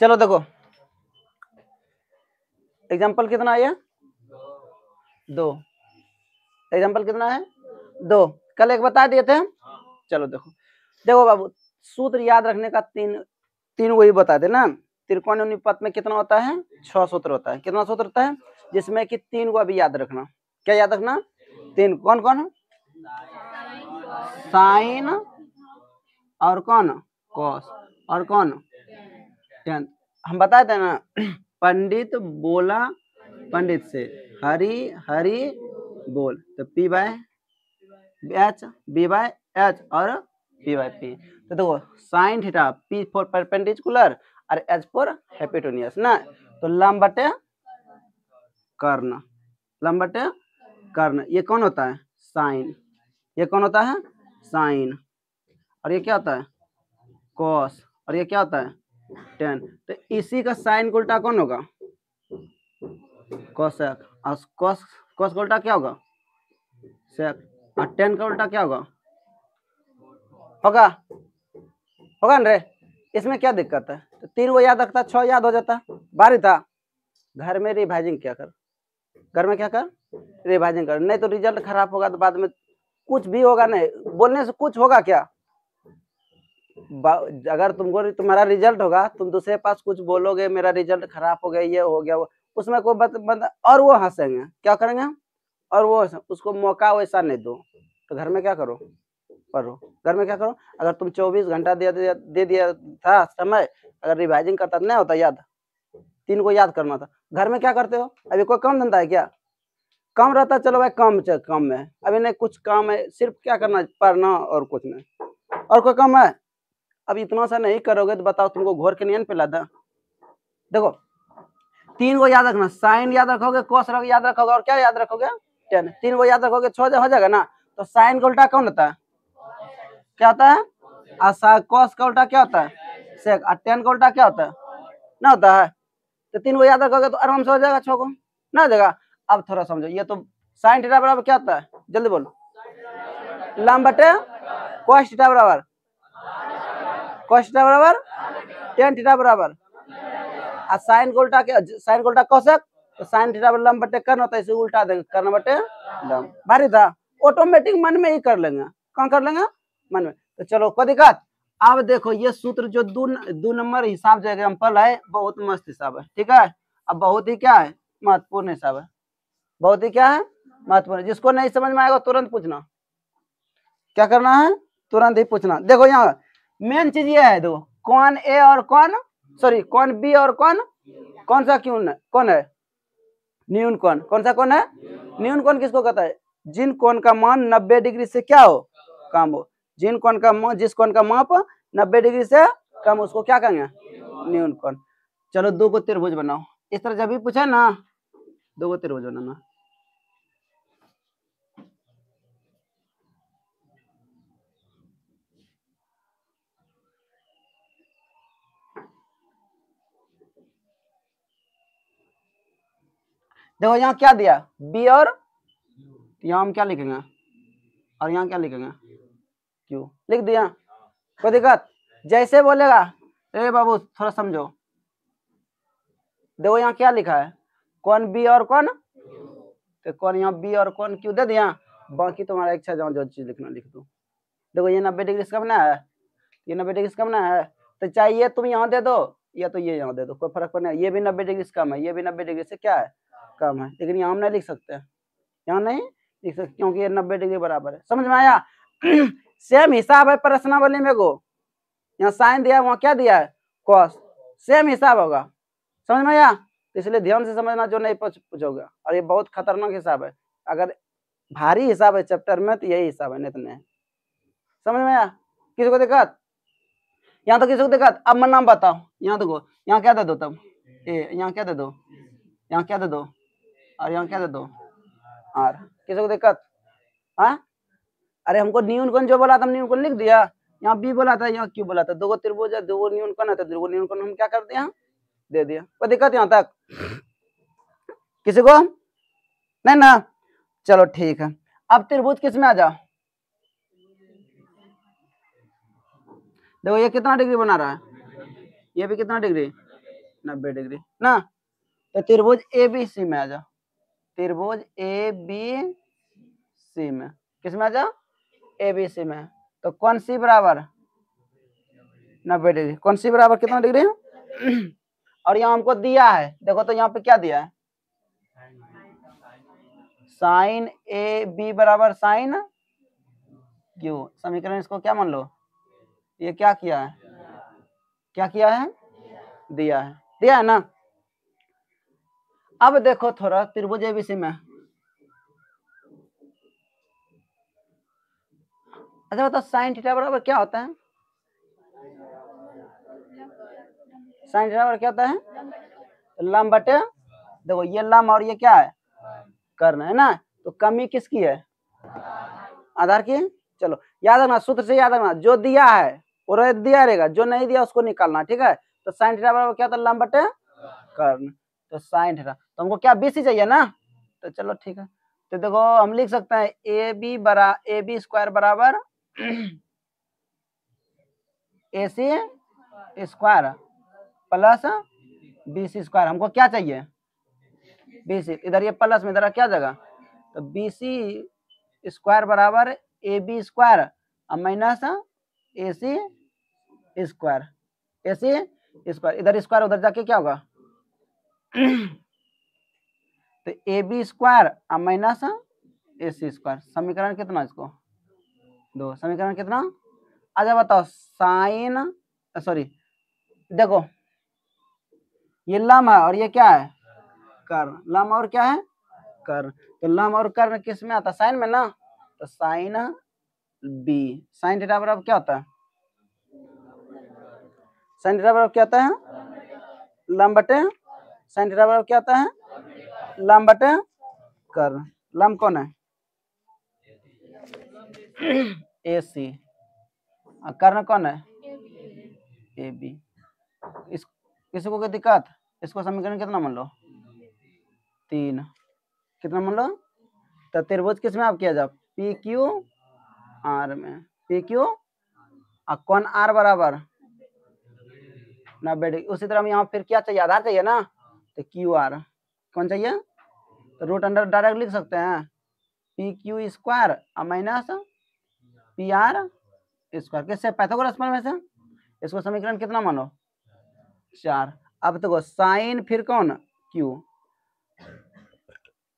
चलो देखो एग्जाम्पल कितना है, 2। एग्जाम्पल कितना है, 2। कल एक बता दिए थे। चलो देखो देखो बाबू, सूत्र याद रखने का तीन वही बता दे ना। त्रिकोण अनुपात में कितना होता है, 6 सूत्र होता है। कितना सूत्र होता है, जिसमें कि 3 को अभी याद रखना। क्या याद रखना, 3। कौन कौन, साइन और कौन, कॉस और कौन, टेन। हम बताए थे ना, पंडित बोला पंडित से, हरी हरी बोल, तो P by H, B by H और P बाय P। तो देखो sine theta, P for perpendicular और H फॉर हाइपोटेन्यूस ना। तो लंब बटे कर्ण, लंब बटे कर्ण, ये कौन होता है, साइन। ये कौन होता है, साइन। और ये क्या होता है, कॉस। और ये क्या होता है, टेन। तो इसी का साइन का उल्टा कौन होगा, कोसेक। और कॉस का उल्टा क्या होगा, सेक। और टेन का उल्टा क्या होगा, होगा होगा ना रे। इसमें क्या दिक्कत है, तो 3 वो याद रखता, 6 याद हो जाता। बारी था, घर में रिवाइजिंग क्या कर, घर में क्या कर, रिवाइजिंग कर, नहीं तो रिजल्ट खराब होगा तो बाद में कुछ भी होगा नहीं, बोलने से कुछ होगा क्या। अगर तुम्हारा रिजल्ट होगा, तुम दूसरे पास कुछ बोलोगे मेरा रिजल्ट खराब हो गया, ये हो गया, वो, उसमें कोई और वो हंसेंगे, क्या करेंगे, और वो उसको मौका वैसा नहीं दो। तो घर में क्या करो, पढ़ो। घर में क्या करो, अगर तुम 24 घंटा दे दिया था समय, अगर रिवाइजिंग करता नहीं होता याद, 3 को याद करना था। घर में क्या करते हो, अभी कोई काम धंधा है क्या, काम रहता, चलो भाई काम में अभी नहीं कुछ काम है, सिर्फ क्या करना, पढ़ना और कुछ नहीं, और कोई काम है। अब इतना सा नहीं करोगे तो बताओ तुमको घोर के नियन पिला था। देखो 3 को याद रखना, साइन याद रखोगे, कॉस याद रखोगे, और क्या याद रखोगे, टेन। 3 को याद रखोगे, 6 हो जाएगा ना। तो साइन का उल्टा कौन होता है, क्या होता है, और कॉस का उल्टा क्या होता है, सेक। और टेन का उल्टा क्या होता है, ना होता है। तो 3 को याद रखोगे तो आराम से हो जाएगा, 6 को ना हो जाएगा। अब थोड़ा समझो, ये तो साइन थीटा बराबर क्या होता है, जल्दी बोलो, लंब बटे कॉस थीटा बराबर, कॉस थीटा बराबर टेन थीटा बराबर, और साइन को उल्टा क्या, साइन को उल्टा कोसेक। तो साइन थीटा बराबर लंब बटे कर्ण होता है, इसे उल्टा देंगे, कर्ण बटे लंब। भारी था, ऑटोमेटिक मन में ही कर लेंगे, कौन कर लेंगे, मन में। तो चलो कोई दिक्कत। अब देखो ये सूत्र जो 2 नंबर हिसाब जो एग्जाम्पल है, बहुत मस्त हिसाब है, ठीक है। अब बहुत ही क्या है, महत्वपूर्ण हिसाब है, बहुत ही क्या है, महत्वपूर्ण। जिसको नहीं समझ में आएगा तुरंत पूछना, क्या करना है, तुरंत ही पूछना। देखो यहाँ मेन चीज ये है, देखो कौन ए और कौन बी और कौन सा कौन है, न्यून कौन। कौन सा कौन है, न्यून कौन किसको कहता है, जिन कौन का मान 90 डिग्री से क्या हो, कम हो। जिस कौन का माप 90 डिग्री से कम, उसको क्या कहेंगे, न्यून कौन। चलो 2 को त्रिभुज बनाओ, इस तरह जब भी पूछे ना 2 को त्रिभुज बनाना। देखो यहाँ क्या दिया, बी और यहाँ हम क्या लिखेंगे, और यहाँ क्या लिखेंगे, क्यू लिख दिया, कोई दिक्कत। जैसे बोलेगा ए बाबू थोड़ा समझो, देखो यहाँ क्या लिखा है, कौन बी और कौन, तो कौन यहाँ बी और कौन क्यू दे दिया, बाकी तुम्हारा इच्छा जो चीज लिखना लिख दो। देखो ये 90 डिग्री का बना है, ये 90 डिग्री का बना है, तो चाहिए तुम यहाँ दे दो या तो ये यहाँ दे दो, कोई फर्क पड़ना है। ये भी 90 डिग्री से कम है, ये भी 90 डिग्री से क्या है, कम है, लेकिन यहाँ हम नहीं लिख सकते, यहाँ नहीं लिख सकते क्योंकि ये 90 डिग्री बराबर है। समझ में आया। सेम हिसाब है प्रश्नावली में को, यहाँ साइन दिया वहाँ क्या दिया है, कॉस, सेम हिसाब होगा। समझ में आया, इसलिए ध्यान से समझना जो नहीं पूछोगे। और ये बहुत खतरनाक हिसाब है, अगर भारी हिसाब है चैप्टर में तो यही हिसाब है, नहीं तो नहीं। समझ में आया, किसी को दिक्कत, यहाँ तो किसी को दिक्कत। अब मैं नाम बताओ, यहाँ देखो, यहाँ क्या दे दो तब ए, यहाँ क्या दे दो, यहाँ क्या दे दो, और यहाँ क्या दे दो आर। किसी को दिक्कत, हाँ। अरे हमको न्यून कौन जो बोला था, न्यून कौन लिख दिया, यहाँ बी बोला था, यहाँ क्यू बोला था, 2 त्रिभुज है, 2 न्यून कौन है, तो 2 न्यून कौन हम क्या कर दिया, दे दिया। कोई दिक्कत यहाँ तक किसी को नहीं ना। चलो ठीक है, अब त्रिभुज किस में आ जाओ। देखो ये कितना डिग्री बना रहा है, ये भी कितना डिग्री 90 डिग्री ना। तो त्रिभुज ABC में आ जाओ, त्रिभुज ABC में किस में आ जाओ ABC में। तो कौन सी बराबर 90 डिग्री, कौन सी बराबर कितना डिग्री और यहाँ हमको दिया है, देखो तो यहाँ पे क्या दिया है साइन AB बराबर साइन Q। समीकरण इसको क्या मान लो, ये क्या किया है, क्या किया है दिया है ना। अब देखो थोड़ा त्रिभुज ABC में, अच्छा बताओ साइन थीटा बराबर क्या होता है, साइन थीटा बराबर क्या होता है लंब बटे, देखो ये लंब और ये क्या है कर्ण है ना। तो कमी किसकी है आधार की। चलो याद रखना, सूत्र से याद रखना, जो दिया है वो दिया रहेगा, जो नहीं दिया उसको निकालना, ठीक है। तो साइन थीटा बराबर क्या होता है लंब बटे कर्ण। तो साइन थीटा, तो हमको क्या BC चाहिए ना, तो चलो ठीक है। तो देखो हम लिख सकते हैं AB स्क्वायर बराबर AC square plus BC square. हमको क्या चाहिए BC, इधर ये प्लस में इधर क्या जगह, तो BC स्क्वायर बराबर AB square minus AC square, AC square इधर स्क्वायर उधर जाके क्या होगा तो AB square minus AC square. समीकरण कितना इसको 2, समीकरण कितना। अच्छा बताओ साइन, सॉरी देखो ये लम है और ये क्या है कर्ण, लम और क्या है कर्ण। तो लम और कर्ण किस में आता है साइन में ना। तो साइन B, साइन थीटा बराबर क्या होता है, साइन थीटा बराबर क्या होता है लंब बटे, साइन थीटा बराबर क्या होता है लंब बटे कर्ण। लंब कौन है AC और कर्ण कौन है AB। इस किसी को कोई दिक्कत, इसको समीकरण कितना मान लो 3, कितना मान लो। तो त्रिभुज किस में आप किया जाओ PQR में, PQ और कौन R बराबर 90 डिग्री। उसी तरह हम यहाँ फिर क्या चाहिए आधार चाहिए ना, तो QR कौन चाहिए, तो रूट अंडर डायरेक्ट लिख सकते हैं PQ square minus PR square, किससे पाइथागोरस में से। इसको समीकरण कितना मानो 4। अब देखो साइन फिर कौन Q,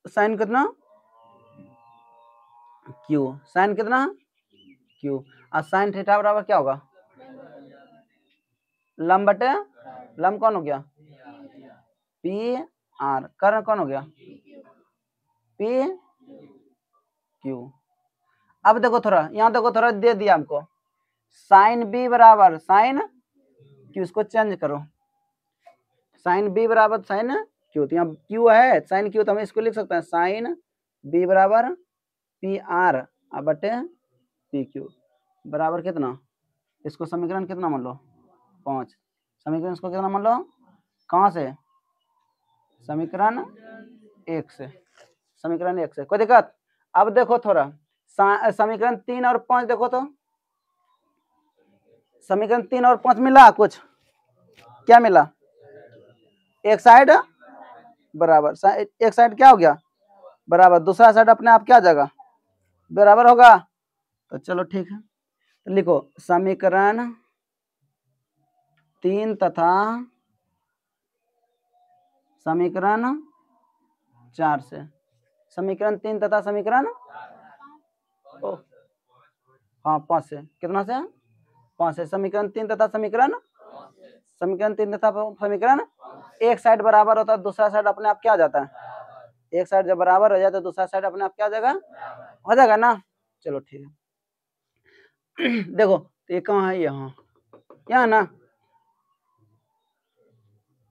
साइन कितना Q, साइन कितना Q और साइन थीटा बराबर क्या होगा लंब बटे, लंब कौन हो गया PR, कर्ण कौन हो गया PQ। अब देखो थोड़ा यहाँ देखो थोड़ा दे दिया हमको साइन B बराबर साइन Q, इसको चेंज करो साइन B बराबर साइन Q, तो यहाँ Q है साइन Q, तो हम इसको लिख सकते हैं साइन B बराबर PR बटे PQ बराबर कितना, इसको समीकरण कितना मान लो 5। समीकरण इसको कितना मान लो कहाँ से, समीकरण 1 से, समीकरण 1 से, कोई दिक्कत। अब देखो थोड़ा समीकरण 3 और 5 देखो तो, समीकरण 3 और 5 मिला कुछ, क्या मिला एक साइड बराबर, एक साइड क्या हो गया बराबर, दूसरा साइड अपने आप क्या जगह बराबर होगा। तो चलो ठीक है, तो लिखो समीकरण 3 तथा समीकरण 4 से, समीकरण 3 तथा समीकरण हाँ 5 से, कितना से 5 से, समीकरण 3 तथा समीकरण, समीकरण 3 तथा समीकरण, एक साइड बराबर होता है दूसरा साइड अपने आप क्या हो जाता है, एक साइड जब बराबर हो जाता है दूसरा साइड अपने आप क्या जगह हो जाएगा ना। चलो ठीक है देखो ये कहाँ है यहाँ ना,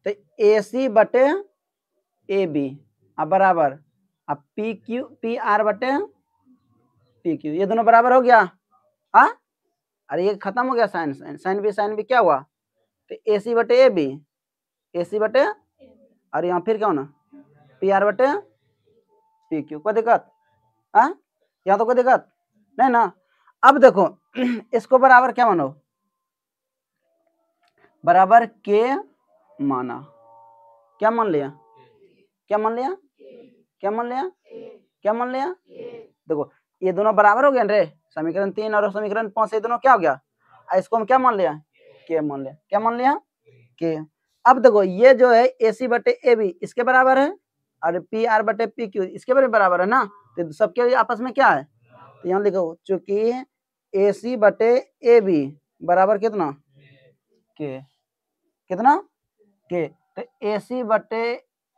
तो AC बटे AB अब बराबर अब PR बटे PQ, ये दोनों बराबर हो गया। अरे ये खत्म हो गया साइन साइन B क्या हुआ, तो AC बटे AB, AC बटे और यहाँ फिर क्या होना PR बटे PQ, कोई दिक्कत यहाँ तो कोई दिक्कत नहीं ना। अब देखो इसको बराबर क्या मानो बराबर के माना, क्या मान लिया, क्या मान लिया, क्या मान लिया, क्या मान लिया। देखो ये दोनों बराबर हो गए रे, समीकरण 3 और समीकरण 5 ये दोनों क्या हो गया, इसको हम क्या मान लिया, के मान लिया, क्या मान लिया, के। अब देखो ये जो है AC बटे AB इसके बराबर है और PR बटे PQ इसके बराबर है ना, तो सबके आपस में क्या है, तो यहाँ लिखो चूंकि AC बटे AB बराबर कितना, के, कितना, के, तो AC बटे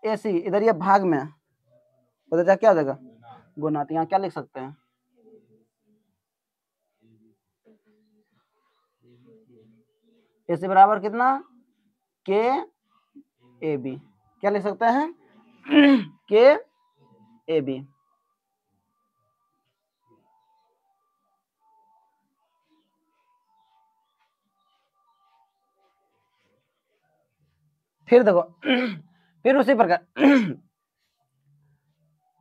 AC इधर ये भाग में उधर जा क्या हो जाएगा, गुना, तो यहाँ क्या लिख सकते हैं, AC बराबर कितना, के AB, क्या लिख सकते हैं, के AB। फिर देखो फिर उसी प्रकार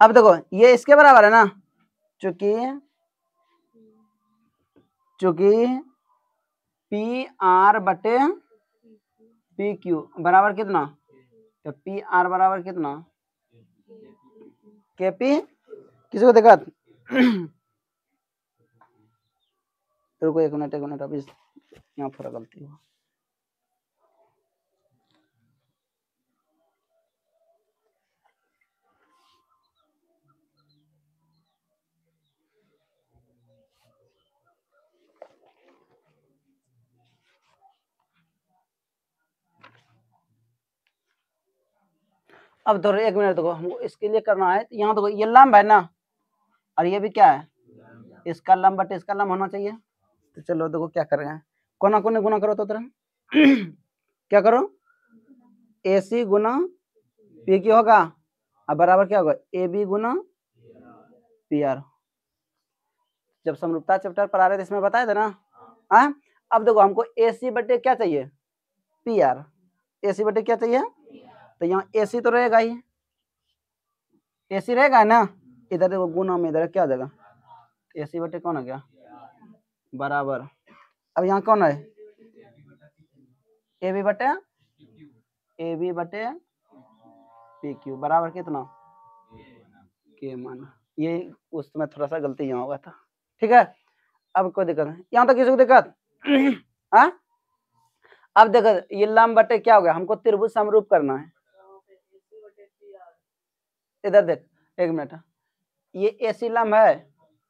अब देखो ये इसके बराबर है ना, चूंकि PR बटे PQ बराबर कितना, तो PR बराबर कितना, KP, किसी को दिक्कत रुको एक मिनट अभी यहाँ थोड़ा गलती हुआ। अब थोड़ा एक मिनट देखो हमको इसके लिए करना है, यहाँ देखो ये लंब है ना और ये भी क्या है, इसका लंब बटे इसका लंब होना चाहिए। तो चलो देखो क्या करेंगे, कोना कोने गुना करो तो तरह क्या करो, AC गुना PQ होगा और बराबर क्या होगा, AB गुना PR। जब समरूपता चैप्टर पर आ रहे थे इसमें बताया था ना। अब देखो हमको AC बटे क्या चाहिए, PR, AC बटे क्या चाहिए, तो यहाँ AC तो रहेगा ही, AC रहेगा ना, इधर देखो गुना में इधर क्या हो जाएगा, AC बटे कौन हो गया बराबर, अब यहाँ कौन है, AB बटे PQ बराबर कितना, के माना, ये उस समय थोड़ा सा गलती यहाँ हुआ था, ठीक है। अब कोई दिक्कत नहीं, यहाँ तक किसी को दिक्कत हाँ। अब देखो ये लंब बटे क्या हो गया, हमको त्रिभुज समरूप करना है, इधर देख एक मिनट, ये AC लंब है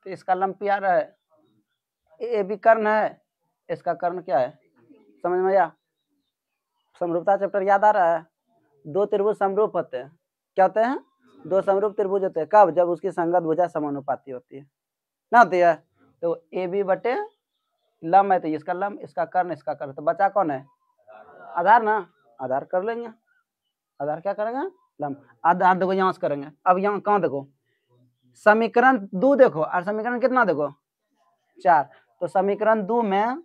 तो इसका लंब PR है, AB कर्ण है इसका कर्ण क्या है, समझ में आया, समरूपता चैप्टर याद आ रहा है, दो त्रिभुज समरूप होते हैं, क्या होते हैं, दो समरूप त्रिभुज होते हैं, कब, जब उसकी संगत भुजा समानुपाती होती है ना, होती है। तो AB बटे लंब है तो इसका लंब इसका कर्ण इसका कर्ण, तो बचा कौन है, आधार ना, आधार कर लेंगे, आधार क्या करेंगे, लंब, आधार देखो यहाँ से करेंगे। अब यहाँ कहाँ देखो समीकरण 2 देखो और समीकरण कितना देखो 4, तो समीकरण 2 में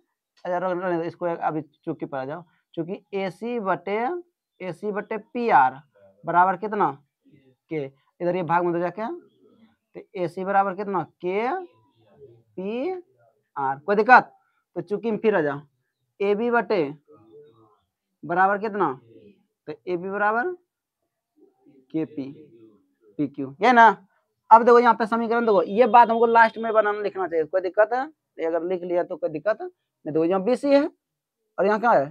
इसको अभी चुकी पर आ जाओ, चूंकि AC बटे PR बराबर कितना, के, इधर ये भाग में जाके तो AC बराबर कितना, के PR, कोई दिक्कत, तो चूंकि फिर आ जाओ AB बटे बराबर कितना, तो AB बराबर KP PQ, ये ना। अब देखो यहाँ पे समीकरण देखो, ये बात हमको लास्ट में बनाना लिखना चाहिए, कोई दिक्कत है, अगर लिख लिया तो कोई दिक्कत है नहीं, देखो यहाँ BC है और यहाँ क्या है,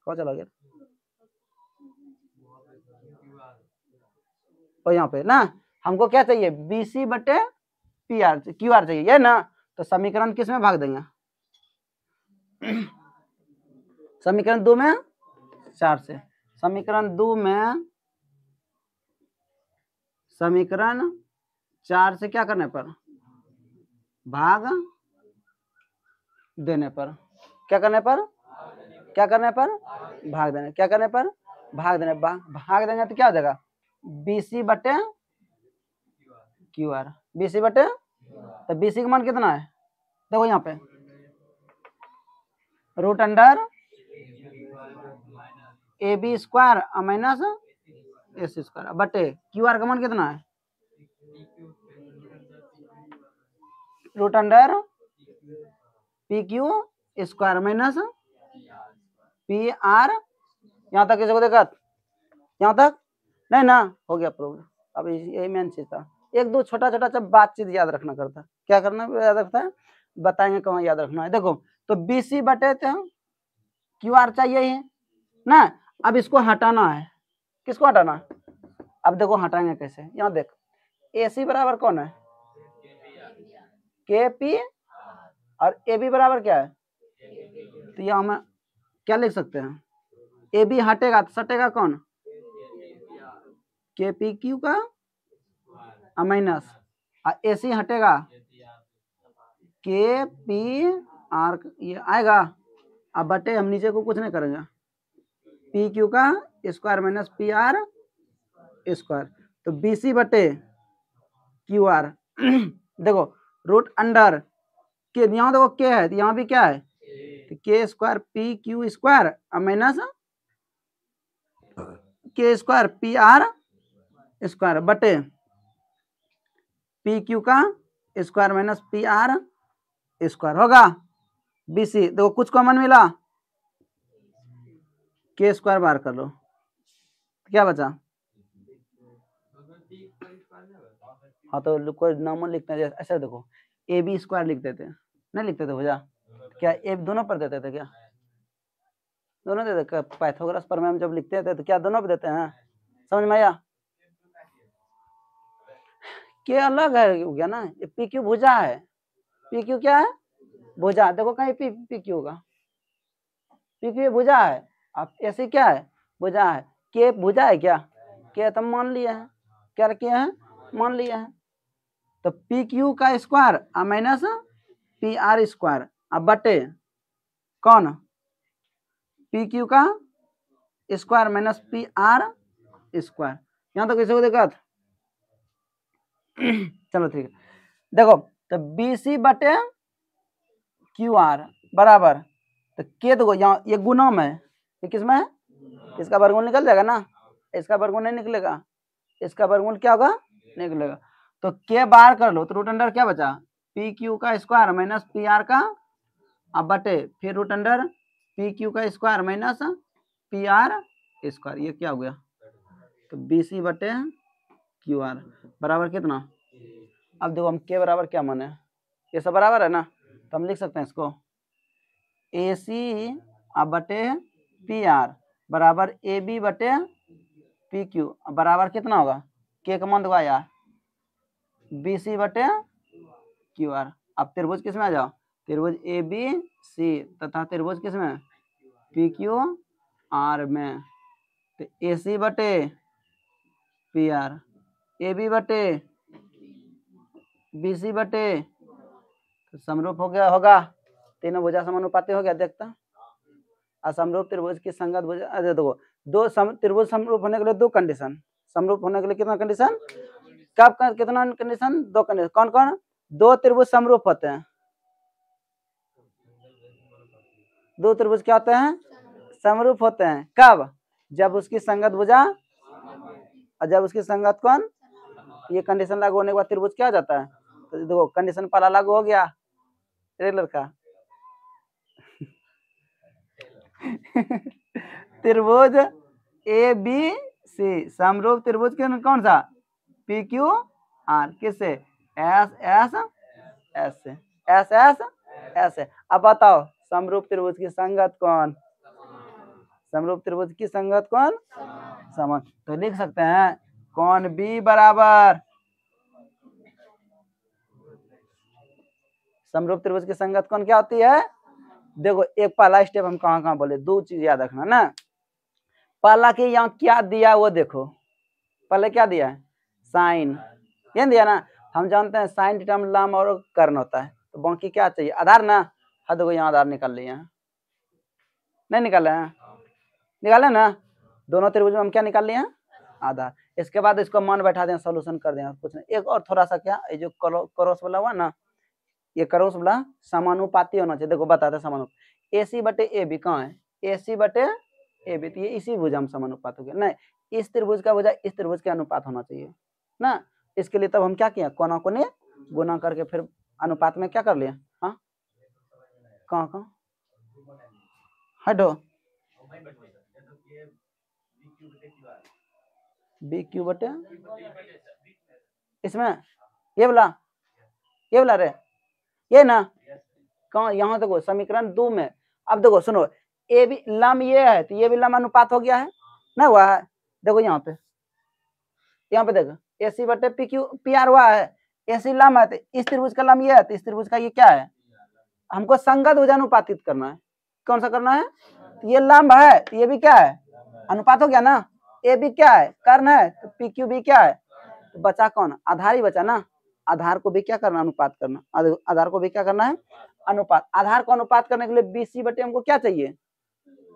कहाँ चला गया, और यहाँ पे ना हमको क्या चाहिए, BC बटे PR QR चाहिए, ये ना, तो समीकरण किस में भाग देंगे, समीकरण 2 में 4 से, समीकरण 2 में समीकरण 4 से क्या करने पर, भाग देने पर, क्या करने पर, क्या करने पर, भाग देने, क्या करने पर, भाग देने, भाग देंगे तो क्या हो जाएगा, BC बटे QR, BC बटे, तो BC का मान कितना है, देखो यहाँ पे root under AB square minus AC square बटे QR का मान कितना है, root under PQ square minus P R, यहाँ तक किसी को दिक्कत, यहाँ तक नहीं ना, हो गया प्रूव। अब यही मेन चीज था, एक दो छोटा छोटा सब बातचीत याद रखना करता, क्या करना याद रखता है, बताएंगे कहाँ याद रखना है। देखो तो BC बटे QR चाहिए ही ना, अब इसको हटाना है, किसको हटाना, अब देखो हटाएंगे कैसे, यहाँ देख AC बराबर कौन है, KP, और AB बराबर क्या है, तो यहाँ हम क्या लिख सकते हैं, AB हटेगा तो सटेगा कौन, KPQ का माइनस, और AC हटेगा KPR, ये आएगा, अब बटे हम नीचे को कुछ नहीं करेंगे, PQ का स्क्वायर माइनस PR स्क्वायर, तो BC बटे QR देखो रूट अंडर के, यहाँ देखो K है तो यहाँ भी क्या है, तो K square PQ square minus K square PR square बटे PQ का स्क्वायर माइनस PR स्क्वायर होगा। BC देखो कुछ कॉमन मिला, K स्क्वायर बाहर कर लो, क्या बचा, हाँ तो कोई नॉर्मल लिखते हैं ऐसा, देखो AB स्क्वायर लिख देते हैं, नहीं लिखते थे भैया, क्या ए दोनों पर देते थे क्या, दोनों देते, पाइथागोरस पर मैम जब लिखते थे तो क्या दोनों पर देते हैं, समझ में आया, के अलग है हो गया ना, ये PQ भुजा है, PQ क्या है, भुजा, देखो कहीं PQ का, PQ भुजा है, अब ऐसे क्या है, भुजा है, के भुजा है क्या, के तो मान लिया है, क्या किया है, मान लिया है, तो PQ का स्क्वायर माइनस PR स्क्वायर, अब बटे कौन, PQ का स्क्वायर माइनस PR स्क्वायर, यहाँ तो किसी को दिक्कत चलो ठीक है, देखो तो BC बटे QR बराबर, तो के देखो यहाँ ये गुना में, ये किसमें है, इसका वर्गमूल निकल जाएगा ना, इसका वर्गमूल नहीं निकलेगा, इसका वर्गमूल क्या होगा, निकलेगा, तो के बाहर कर लो, तो रूट अंडर क्या बचा, PQ का स्क्वायर माइनस PR का, अब बटे फिर रूट अंडर PQ का स्क्वायर माइनस PR स्क्वायर, ये क्या हो गया, तो BC बटे QR बराबर कितना, अब देखो हम के बराबर क्या माने, ये सब बराबर है ना, तो हम लिख सकते हैं इसको AC अब बटे PR बराबर AB बटे PQ बराबर कितना होगा, के का मान दो यार, BC बटे QR, अब त्रिभुज किस में आ जाओ, त्रिभुज ABC तथा त्रिभुज किस में, PQR में, तो AC बटे PR, AB बटे BC बटे, तो समरूप हो गया, होगा, तीनों भुजा समानुपाती हो गया, देखता असमरूप त्रिभुज की संगत भुजा, अरे देखो दो त्रिभुज समरूप होने के लिए दो कंडीशन, समरूप होने के लिए कितना कंडीशन, कब कितना कंडीशन, दो कंडीशन, कौन कौन, दो त्रिभुज समरूप होते हैं, दो त्रिभुज क्या होते हैं, समरूप होते हैं, कब, जब उसकी संगत भुजा, और जब उसकी संगत कौन, ये कंडीशन लागू होने के बाद त्रिभुज क्या हो जाता है, तो देखो कंडीशन पहला लागू हो गया रेगुलर का त्रिभुज ABC समरूप त्रिभुज कौन सा, PQR किससे, SS से, SS से, अब बताओ समरूप त्रिभुज की संगत कौन, समरूप त्रिभुज की संगत कौन, समान, तो लिख सकते हैं कौन B बराबर, समरूप त्रिभुज की संगत कौन क्या होती है, देखो एक पहला स्टेप हम कहाँ बोले, दो चीज याद रखना ना, पहला के यहाँ क्या दिया वो देखो, पहले क्या दिया है, साइन, ये दिया ना, हम जानते हैं साइन थीटा में लंब और कर्ण होता है, तो बाकी क्या चाहिए, आधार ना, हाँ देखो यहाँ आधार निकाल लिया, नहीं निकाले हैं, निकाले ना, दोनों त्रिभुज में हम क्या निकाल लिए, आधार, इसके बाद इसको मान बैठा दें, सोल्यूशन कर दें, कुछ नहीं, एक और थोड़ा सा क्या, ये जो क्रॉस वाला हुआ ना, ये क्रॉस वाला समानुपाती होना चाहिए, देखो बताते समानु, AC बटे AB कहाँ है, AC बटे AB, तो ये इसी भुजा में समानुपात हो गया, नहीं इस त्रिभुज का भुजा इस त्रिभुज के अनुपात होना चाहिए ना, इसके लिए तब हम क्या किया, कोना कोने गुना करके फिर अनुपात में क्या कर लिया, हाँ कहाँ हटो, बी क्यू बटे इसमें ये वाला रे, ये ना कहाँ, यहाँ देखो समीकरण 2 में। अब देखो सुनो, ए भी लम ये है तो ये भी लम अनुपात हो गया है ना, हुआ है। देखो यहाँ पे देखो ए सी बटे पी क्यू पी आर हुआ है, ए सी लम है तो इस त्रिभुज का लम ये है तो इस त्रिभुज का ये क्या है, हमको संगत भुजानुपातित करना है। कौन सा करना है, ये लंब है तो ये भी क्या है, अनुपात हो गया ना। ए भी क्या है, कर्ण है, तो पी क्यू भी क्या है, तो बचा कौन, आधार ही बचा ना। आधार को भी क्या करना, अनुपात करना। आधार को भी क्या करना है, अनुपात। आधार को अनुपात करने के लिए बीसी बटे हमको क्या चाहिए,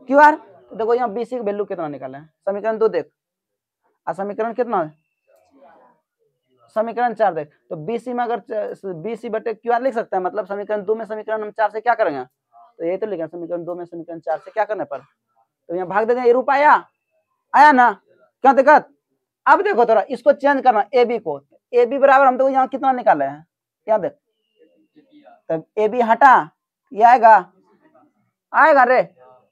क्यू आर। तो देखो यहाँ बीसी की वैल्यू कितना निकाला है, समीकरण 2 देख, समीकरण कितना है, समीकरण 4 देख। तो बीसी में अगर बीसी बटे क्यू आर लिख सकते हैं, मतलब समीकरण 2 में समीकरण हम 4 से क्या करेंगे, तो ये तो लिखेंगे समीकरण 2 में समीकरण 4 से क्या करने पर, तो यहाँ भाग देंगे, ये रूप आया ना, क्या दिक्कत। अब देखो थोड़ा इसको चेंज करना, ए बी को, ए बी बराबर हम तो यहाँ कितना निकाले हैं, यहाँ देख, तब ए बी हटा, ये आएगा रे।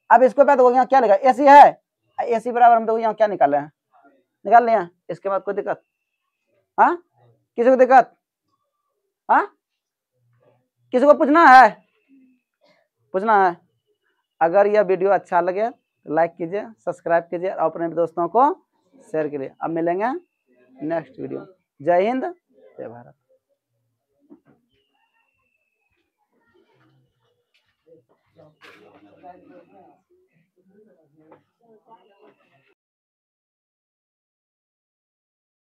अब इसको पे तो यहाँ क्या लिखा, ए सी है, ए सी बराबर हम तो यहाँ क्या निकाले हैं, निकाल लिया। इसके बाद कोई दिक्कत, हाँ किसी को दिक्कत, हाँ किसी को पूछना है, अगर यह वीडियो अच्छा लगे तो लाइक कीजिए, सब्सक्राइब कीजिए और अपने दोस्तों को शेयर कीजिए। अब मिलेंगे नेक्स्ट वीडियो। जय हिंद, जय भारत।